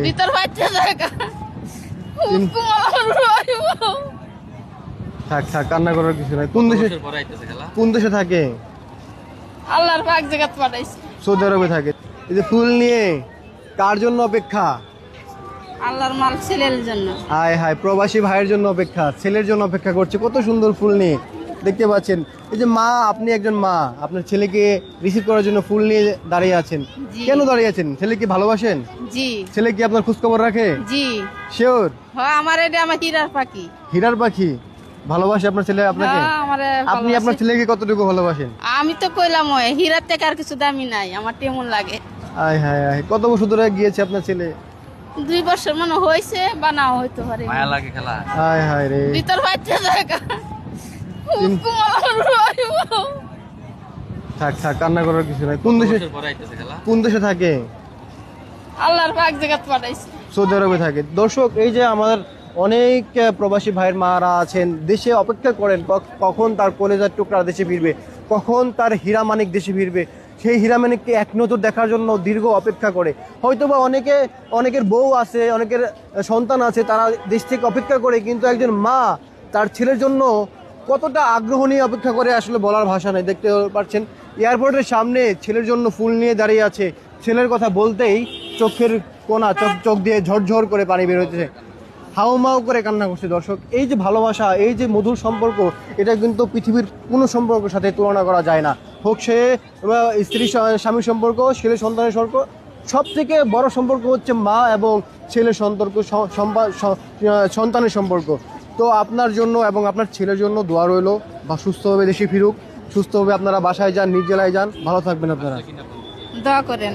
ভিতর বাচ্চা জায়গা থাক থাক, কান্না করার কিছু নাই। কোন দেশে থাকে? আল্লাহর পাক জায়গা পাঠাইছে। সৌদি আরবে থাকে। এই যে ফুল নিয়ে কার জন্য অপেক্ষা? আল্লাহর মাল ছেলের জন্য। হায় হায়, প্রবাসী ভাইয়ের জন্য অপেক্ষা, ছেলের জন্য অপেক্ষা করছে। কত সুন্দর ফুল নিয়ে দেখতে পাচ্ছেন। এই যে মা, আপনি একজন মা, আপনার ছেলেকে রিসিভ করার জন্য ফুল নিয়ে দাঁড়িয়ে আছেন। জি। কেন দাঁড়িয়ে আছেন? ছেলেকে ভালোবাসেন? জি ছেলে কি আপনার খোঁজ খবর রাখে? জি। শিওর? হ্যাঁ, আমার এটা আমার হীরার পাখি। হীরার পাখি ভালোবাসে আপনার ছেলে আপনাকে? হ্যাঁ, আমারে আপনি ভালোবাসে। আপনার ছেলেকে কতটুকু ভালোবাসেন? আমি তো কইলাম ওই হীরার থেকে আর কিছু দামি নাই, আমার তেমন লাগে। আয় হায় হায়, কত বছর ধরে গিয়েছে আপনার ছেলে? 2 বছর মনে হয়েছে বা নাও হইতে পারে। মায়া লাগে খেলা। হায় হায় রে। ভিতর বাচ্চা জায়গা থাক থাক, কান্না করার কিছু নাই। কোন দেশে থাকে? আল্লাহর পাক জায়গা পাঠাইছে। সৌদি আরবে থাকে। দর্শক, এই যে আমাদের অনেক প্রবাসী ভাইয়ের মারা আছেন, দেশে অপেক্ষা করেন কখন তার কলেজার টুকরা দেশে ফিরবে, কখন তার হীরা মানিক দেশে ফিরবে। সেই হীরা মানিককে এক নজর দেখার জন্য দীর্ঘ অপেক্ষা করে। হয়তোবা অনেকের বউ আছে, অনেকের সন্তান আছে, তারা দেশ থেকে অপেক্ষা করে, কিন্তু একজন মা তার ছেলের জন্য কতটা আগ্রহ নিয়ে অপেক্ষা করে আসলে বলার ভাষা নেই। দেখতে পাচ্ছেন এয়ারপোর্টের সামনে ছেলের জন্য ফুল নিয়ে দাঁড়িয়ে আছে। ছেলের কথা বলতেই চোখের কোনা, চোখ দিয়ে ঝরঝর করে পানি বের হচ্ছে, হাউমাউ করে কান্না করছে। দর্শক, এই যে ভালোবাসা, এই যে মধুর সম্পর্ক, এটা কিন্তু পৃথিবীর কোনো সম্পর্কের সাথে তুলনা করা যায় না। হোক সে স্ত্রী স্বামীর সম্পর্ক, ছেলে সন্তানের সম্পর্ক, সব থেকে বড় সম্পর্ক হচ্ছে মা এবং ছেলের সন্তানের সম্পর্ক। তো আপনার জন্য এবং আপনার ছেলের জন্য দোয়া রইল, বা সুস্থভাবে দেশে ফিরুক, সুস্থভাবে আপনারা বাসায় যান, নিজ জেলায় যান, ভালো থাকবেন আপনারা। দোয়া করেন।